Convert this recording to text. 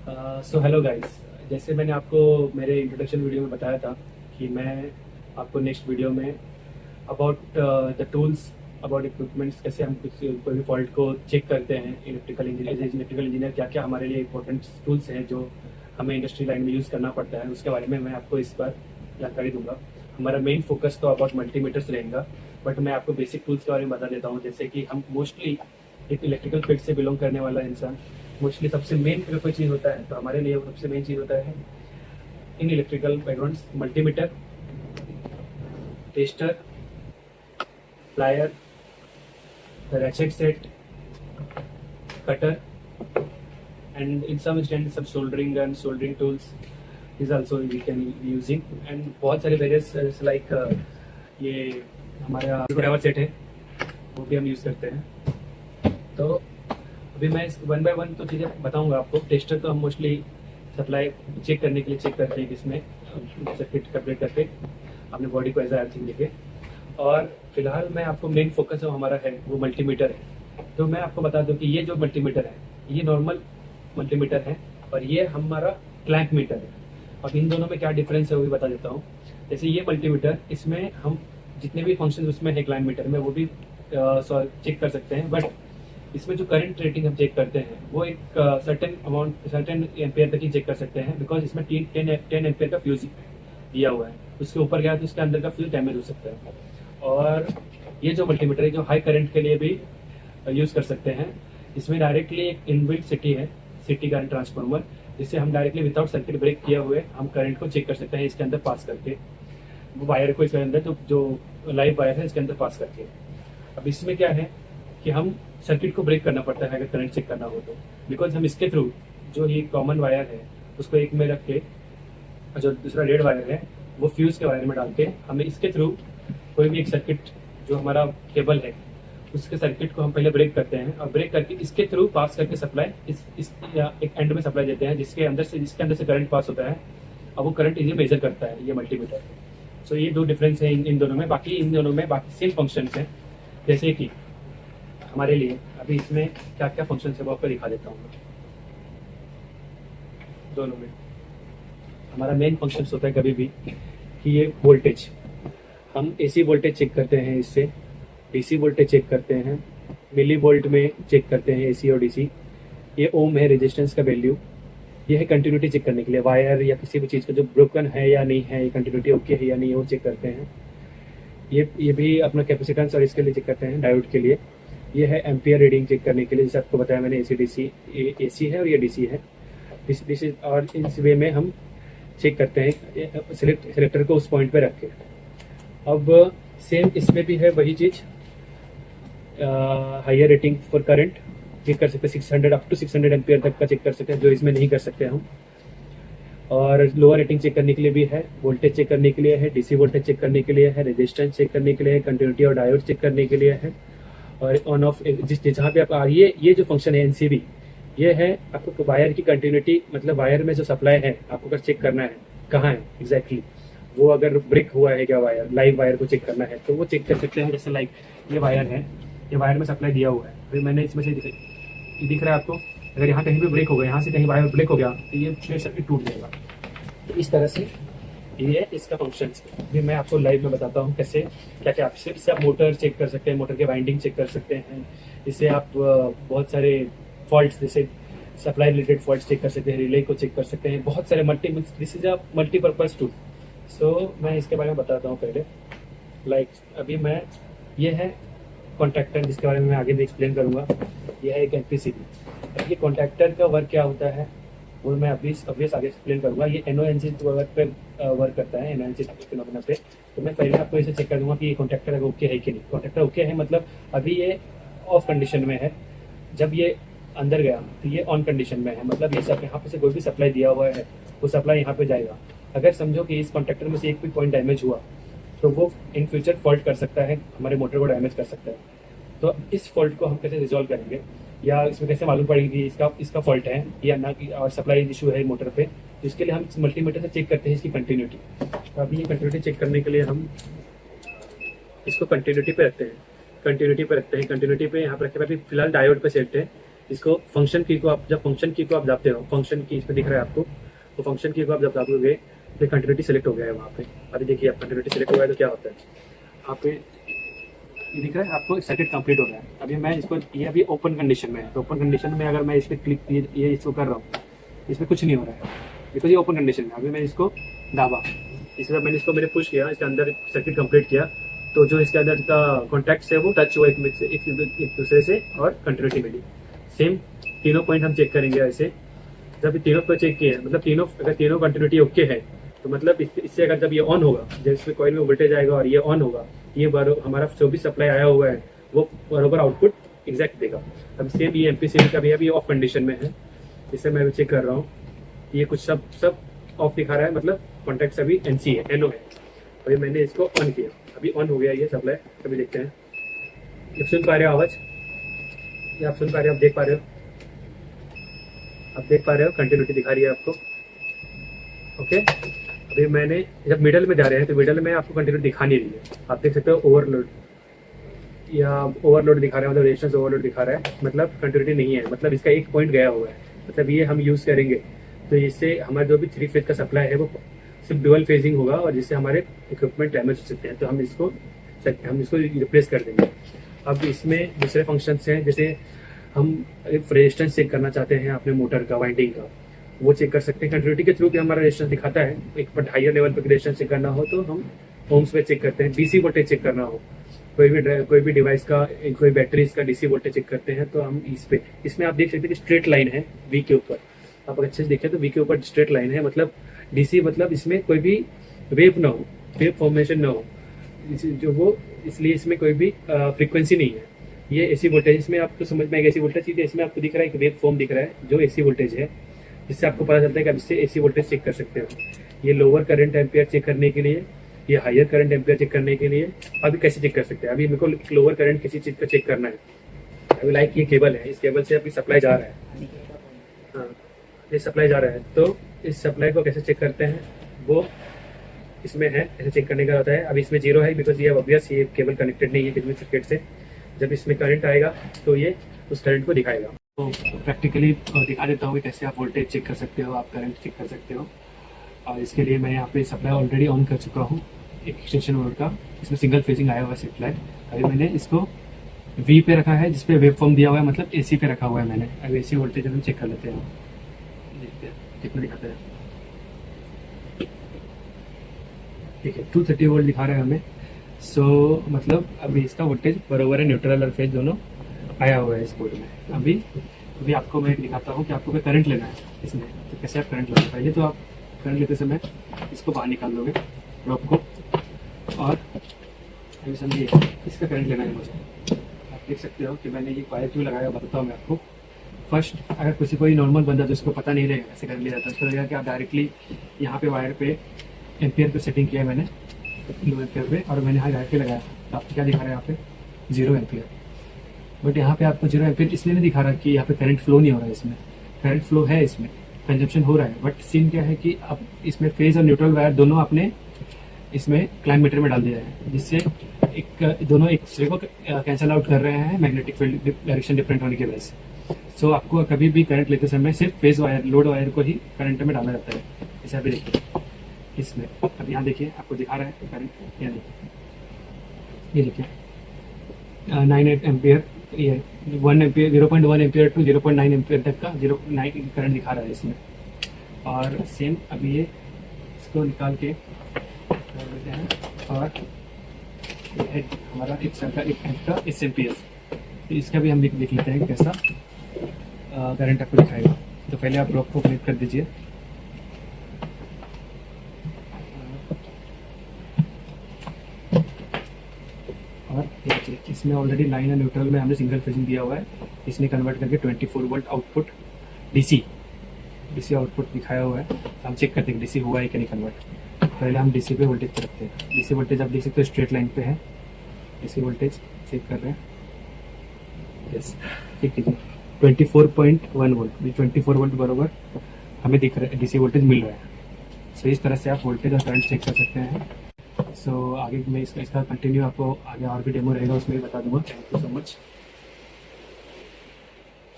So hello guys, जैसे मैंने आपको मेरे इंट्रोडक्शन वीडियो में बताया था कि मैं आपको नेक्स्ट वीडियो में about the tools, about equipments, कैसे हम कुछ कोई भी फॉल्ट को चेक करते हैं। इलेक्ट्रिकल इंजीनियर क्या क्या हमारे लिए इंपॉर्टेंट टूल्स हैं जो हमें इंडस्ट्री लाइन में यूज़ करना पड़ता है, उसके बारे में मैं आपको इस बार जानकारी दूंगा। हमारा मेन फोकस तो अबाउट मल्टीमीटर्स रहेगा, बट मैं आपको बेसिक टूल्स के बारे में बता देता हूँ। जैसे कि हम मोस्टली एक इलेक्ट्रिकल फील्ड से बिलोंग करने वाला इंसान, मोस्टली सबसे मेन अगर कोई चीज़ होता है तो हमारे लिए सबसे मेन चीज़ होता है in electrical backgrounds: multimeter, tester, plier, the ratchet set, cutter, and in some extent some soldering and soldering tools is also we can be using, and बहुत सारे various like ये हमारा स्क्रूड्राइवर सेट है वो भी हम यूज़ करते हैं। तो अभी मैं वन बाय वन तो चीज़ें बताऊंगा आपको। टेस्टर तो हम मोस्टली सप्लाई चेक करने के लिए चेक करते हैं, जिसमें सर्किट कंप्लीट करके अपने बॉडी को एज अर्थिंग देके। और फिलहाल मैं आपको मेन फोकस जो हमारा है वो मल्टीमीटर है। तो मैं आपको बता दूं कि ये जो मल्टीमीटर है ये नॉर्मल मल्टीमीटर है और ये हमारा क्लैंप मीटर है। अब इन दोनों में क्या डिफरेंस है वो भी बता देता हूँ। जैसे ये मल्टीमीटर, इसमें हम जितने भी फंक्शन उसमें है क्लैंप मीटर में वो भी चेक कर सकते हैं, बट इसमें जो करंट रेटिंग हम चेक करते हैं वो एक सर्टेन एम्पेयर तक ही चेक कर सकते हैं, बिकॉज इसमें 10 एम्पेयर का फ्यूज दिया हुआ है। उसके ऊपर गया तो उसके अंदर का फ्यूज डैमेज हो सकता है। और ये जो मल्टीमीटर है जो हाई करंट के लिए भी यूज़ कर सकते हैं। इसमें डायरेक्टली एक इनबिल्ट सिटी करंट ट्रांसफार्मर, जिससे हम डायरेक्टली विदाउट सर्किट ब्रेक किए हुए हम करंट को चेक कर सकते हैं इसके अंदर पास करके, वो वायर को इसके अंदर जो लाइव वायर है इसके अंदर पास करके। अब इसमें क्या है कि हम सर्किट को ब्रेक करना पड़ता है अगर करंट चेक करना हो तो, बिकॉज हम इसके थ्रू जो ये कॉमन वायर है उसको एक में रख के, जो दूसरा रेड वायर है वो फ्यूज के वायर में डाल के हमें इसके थ्रू कोई भी एक सर्किट जो हमारा केबल है उसके सर्किट को हम पहले ब्रेक करते हैं और ब्रेक करके इसके थ्रू पास करके सप्लाई इस एक एंड में सप्लाई देते हैं, जिसके अंदर से करंट पास होता है और वो करंट इजी मेजर करता है ये मल्टीमीटर। सो ये दो डिफरेंस है इन दोनों में। बाकी इन दोनों में बाकी सेम फंक्शंस हैं। जैसे कि हमारे लिए अभी इसमें क्या क्या फंक्शन है वो आपको दिखा देता हूँ। दोनों में हमारा मेन फंक्शन होता है कभी भी कि ये वोल्टेज, हम एसी वोल्टेज चेक करते हैं इससे, डीसी वोल्टेज चेक करते हैं, मिली वोल्ट में चेक करते हैं एसी और डीसी। ये ओम है रेजिस्टेंस का वैल्यू। ये है कंटिन्यूटी चेक करने के लिए, वायर या किसी भी चीज़ का जो ब्रोकन है या नहीं है, ये कंटिन्यूटी ओके है या नहीं है वो चेक करते हैं। ये भी अपना कैपेसिटेंस और इसके लिए चेक करते हैं, डायोड के लिए। ये है एम्पियर रीडिंग चेक करने के लिए, जैसे आपको बताया मैंने एसी डीसी, एसी है और ये डीसी है। डीसी और इस वे में हम चेक करते हैं सिलेक्टर को उस पॉइंट पे रख के। अब सेम इसमें भी है वही चीज़, higher rating for current check कर सकते हैं, 600 अप टू 600 एम्पियर तक का चेक कर सकते हैं, जो इसमें नहीं कर सकते हम। और लोअर रेटिंग चेक करने के लिए भी है, वोल्टेज चेक करने के लिए है, डीसी वोल्टेज चेक करने के लिए है, रेजिस्टेंस चेक करने के लिए है, कंटिन्यूटी और डायोड चेक करने के लिए है। और ऑन ऑफ जहाँ पे आप ये जो फंक्शन है एनसीबी, ये है आपको वायर की कंटिन्यूटी, मतलब वायर में जो सप्लाई है आपको अगर चेक करना है कहाँ है एग्जैक्टली, वो अगर ब्रेक हुआ है क्या वायर, लाइव वायर को चेक करना है तो वो चेक कर सकते हैं। जैसे लाइक ये वायर है, ये वायर में सप्लाई दिया हुआ है, फिर मैंने इसमें से दिख रहा है आपको, अगर यहाँ कहीं भी ब्रेक हो गया, यहाँ से कहीं वायर ब्रेक हो गया तो ये सर्किट टूट जाएगा। तो इस तरह से ये इसका फंक्शन भी मैं आपको लाइव में बताता हूँ कैसे क्या क्या। इससे आप मोटर चेक कर सकते हैं, मोटर के वाइंडिंग चेक कर सकते हैं। इससे आप बहुत सारे फॉल्ट्स, जैसे सप्लाई रिलेटेड फॉल्ट्स चेक कर सकते हैं, रिले को चेक कर सकते हैं, बहुत सारे this is a multipurpose tool. So मैं इसके बारे में बताता हूँ पहले। लाइक अभी मैं, ये है कॉन्ट्रैक्टर, जिसके बारे में मैं आगे भी एक्सप्लेन करूँगा। यह है एक एमपीसीबी। ये कॉन्ट्रैक्टर का वर्क क्या होता है वो मैं अभी आगे एक्सप्लेन करूँगा। ये एनओएनसी वर्क पे वर्क करता है, एनओएनसी फिनोमेना पे। तो मैं पहले आपको इसे चेक कर दूँगा कि ये कॉन्ट्रैक्टर अगर ओके है कि नहीं। कॉन्ट्रैक्टर ओके है मतलब अभी ये ऑफ कंडीशन में है, जब ये अंदर गया तो ये ऑन कंडीशन में है, मतलब ये सब यहाँ पे से कोई भी सप्लाई दिया हुआ है वो सप्लाई यहाँ पे जाएगा। अगर समझो कि इस कॉन्ट्रैक्टर में से एक भी पॉइंट डैमेज हुआ तो वो इन फ्यूचर फॉल्ट कर सकता है, हमारे मोटर को डैमेज कर सकता है। तो इस फॉल्ट को हम कैसे रिजॉल्व करेंगे, या इसमें कैसे मालूम पड़ेगी कि इसका फॉल्ट है या ना, कि और सप्लाई इशू है मोटर पे, तो इसके लिए हम इस मल्टीमीटर से चेक करते हैं इसकी कंटिन्यूटी। तो अभी ये कंटिन्यूटी चेक करने के लिए हम इसको कंटिन्यूटी पे रखते हैं। कंटिन्यूटी पे यहाँ पे रखे, अभी फिलहाल डायोड पे सेट है। इसको फंक्शन की को आप जब फंक्शन की को आप दाबते हो, फंक्शन की इसमें दिख रहा है आपको, तो फंक्शन की को आप जब दाबोगे तो कंटिन्यूटी सेलेक्ट हो गया है वहाँ पे। अभी देखिए आप कंटिन्यूटी सेलेक्ट हो गया है तो क्या होता है, यहाँ पे ये दिख रहा है आपको सर्किट कंप्लीट हो रहा है। अभी मैं इसको, ये अभी ओपन कंडीशन में है, तो ओपन कंडीशन में अगर मैं इस पर क्लिक ये इसको कर रहा हूँ, इसमें कुछ नहीं हो रहा है बिकॉज ये ओपन कंडीशन में। अभी मैं इसको दाबा, इसके बाद मैंने इसको मैंने पुश किया, इसके अंदर सर्किट कंप्लीट किया, तो जो इसके अंदर का कॉन्टैक्ट है वो टच हुआ एक दूसरे से और कंटिन्यूटी मिली। सेम तीनों पॉइंट हम चेक करेंगे ऐसे। जब ये तीनों को चेक किए, मतलब तीनों अगर तीनों कंटिन्यूटी ओके है तो मतलब इससे अगर जब ये ऑन होगा, जब इसमें कॉइल में वोल्टेज आएगा और ये ऑन होगा, ये हमारा जो भी सप्लाई आया हुआ है वो बराबर आउटपुट एग्जैक्ट देगा। अब सेम ये MPCB का भी अभी ऑफ कंडीशन में है, इसे मैं अभी चेक कर रहा हूँ, ये कुछ सब ऑफ दिखा रहा है, मतलब कॉन्टैक्ट अभी NC है, NO है। अभी मैंने इसको ऑन किया, अभी ऑन हो गया ये सप्लाई। अभी देखते हैं, ये सुन पा रहे हो आवाज़, ये आप सुन पा रहे हो, आप देख पा रहे हो, आप देख पा रहे हो कंटिन्यूटी दिखा रही है आपको। ओके, अभी मैंने जब मिडल में जा रहे हैं तो मिडल में आपको कंटिन्यूटी दिखा नहीं रही है, आप देख सकते हो ओवरलोड या ओवरलोड दिखा रहा है, मतलब रेजिस्टेंस ओवरलोड दिखा रहा है, मतलब कंटिन्यूटी नहीं है, मतलब इसका एक पॉइंट गया हुआ है। मतलब ये हम यूज़ करेंगे तो इससे हमारा जो भी 3 फेज का सप्लाई है वो सिर्फ डुअल फेजिंग होगा और जिससे हमारे इक्विपमेंट डैमेज हो सकते हैं, तो हम इसको रिप्लेस कर देंगे। अब इसमें दूसरे फंक्शंस हैं, जैसे हम रेजिस्टेंस चेक करना चाहते हैं अपने मोटर का, वाइंडिंग का, वो चेक कर सकते हैं कंटिन्यूटी के थ्रू भी हमारा रेजिस्टेंस दिखाता है। एक बट हायर लेवल पर रेजिस्टेंस चेक करना हो तो हम ओम्स पे चेक करते हैं। DC वोल्टेज चेक करना हो, कोई भी डिवाइस का, कोई बैटरी का DC वोल्टेज चेक करते हैं तो हम इसमें आप देख सकते हैं कि स्ट्रेट लाइन है V के ऊपर, आप अच्छे से देखें तो V के ऊपर स्ट्रेट लाइन है, मतलब DC, मतलब इसमें कोई भी वेव ना हो, वेव फॉर्मेशन ना हो जो वो, इसलिए इसमें कोई भी फ्रीक्वेंसी नहीं है। ये AC वोल्टेज, इसमें आपको समझ में आएगा AC वोल्टेज, सीधे इसमें आपको दिख रहा है कि वेव फॉर्म दिख रहा है जो AC वोल्टेज है, जिससे आपको पता चलता है कि आप इससे AC वोल्टेज चेक कर सकते हो। ये लोअर करंट एम्पियर चेक करने के लिए, ये हायर करंट एम्पियर चेक करने के लिए। अभी कैसे चेक कर सकते हैं, अभी मेरे को लोअर करंट किसी चीज़ का चेक करना है। अभी लाइक ये केबल है, इस केबल से अभी सप्लाई जा रहा है, हाँ ये सप्लाई जा रहा है, तो इस सप्लाई को कैसे चेक करते हैं वो इसमें है, ऐसे चेक करने का होता है। अभी इसमें 0 है बिकॉज ये ऑब्वियस ये केबल कनेक्टेड नहीं है बिजली सर्किट से। जब इसमें करंट आएगा तो ये उस करंट को दिखाएगा। तो प्रैक्टिकली दिखा देता हूँ कि कैसे आप वोल्टेज चेक कर सकते हो, आप करंट चेक कर सकते हो। और इसके लिए मैं यहाँ पे सप्लाई ऑलरेडी ऑन कर चुका हूँ एक एक्सटेंशन बोर्ड का, इसमें सिंगल फेजिंग आया हुआ है सप्लाई। अभी मैंने इसको V पे रखा है जिसपे वेव फॉर्म दिया हुआ है, मतलब AC पे रखा हुआ है मैंने। अब AC वोल्टेज हम चेक कर लेते हैं, देखते हैं कितना दिखाता है। ठीक है, 230 वोल्ट दिखा रहा है हमें। सो मतलब अभी इसका वोल्टेज बराबर है, न्यूट्रल और फेज दोनों आया हुआ है इस बोर्ड में। अभी आपको मैं दिखाता हूँ कि आपको क्या करंट लेना है इसमें, तो कैसे आप करंट लोगे। पहले तो आप करंट लेते समय इसको बाहर निकाल दोगे ड्रॉप को, और अभी समझिए इसका करंट लेना है मुझे। आप देख सकते हो कि मैंने ये वायर क्यों लगाया, बताता हूँ मैं आपको। फर्स्ट, अगर किसी कोई नॉर्मल बंदा जिसको पता नहीं रहेगा कैसे करंट लिया जाता है, उसको लगेगा कि आप डायरेक्टली यहाँ पे वायर पे एम्पियर पे सेटिंग किया है मैंने, लो एम्पियर पे, और मैंने यहाँ डायरेक्टली लगाया। तो आपको क्या दिखा रहा है यहाँ पे 0 एम्पियर। बट यहाँ पे आपको 0 एम्पियर इसलिए नहीं दिखा रहा कि यहाँ पे करंट फ्लो नहीं हो रहा है। इसमें करंट फ्लो है, इसमें कंजप्शन हो रहा है, बट सीन क्या है कि अब इसमें फेज और न्यूट्रल वायर दोनों आपने इसमें क्लाइंट मीटर में डाल दिया है, जिससे दोनों एक दूसरे को कैंसल आउट कर रहे हैं मैग्नेटिक फील्ड डायरेक्शन डिफरेंट होने की वजह से। सो आपको कभी भी करंट लेते समय सिर्फ फेज वायर, लोड वायर को ही करंट में डालना जाता है। जैसे अभी देखिए इसमें, अब यहाँ देखिए आपको दिखा रहा है करंट, यहाँ देखिए, ये देखिए 9 एम्पियर, ये 1 एम्पियर, 0.1 एम्पियर टू 0.9 एम्पियर तक का 0.9 करंट दिखा रहा है इसमें। और सेम अभी ये इसको निकाल के कर देते हैं, और हमारा एक सर का एक का SMPS, तो इसका भी हम देख लेते हैं कैसा करंट आपको दिखाएगा। तो पहले आप ड्रॉप को क्लिक कर दीजिए, और देखिए इसमें ऑलरेडी लाइन एंड न्यूट्रल में हमने सिंगल फेजिंग दिया हुआ है। इसने कन्वर्ट करके 24 वोल्ट आउटपुट DC आउटपुट दिखाया हुआ है। तो हम चेक करते हैं DC हुआ है कि नहीं कन्वर्ट। पहले हम DC पे वोल्टेज पे रखते हैं। DC वोल्टेज आप देख सकते हो स्ट्रेट लाइन पे है, DC वोल्टेज चेक कर रहे हैं, यस ठीक कीजिए 24.1 वोल्ट, 24 वोल्ट बराबर हमें दिख रहा है, DC वोल्टेज मिल रहा है। सो इस तरह से आप वोल्टेज और करंट चेक कर सकते हैं। सो आगे मैं इसका कंटिन्यू आपको आगे और भी डेमो रहेगा उसमें भी बता दूंगा। Thank you so much.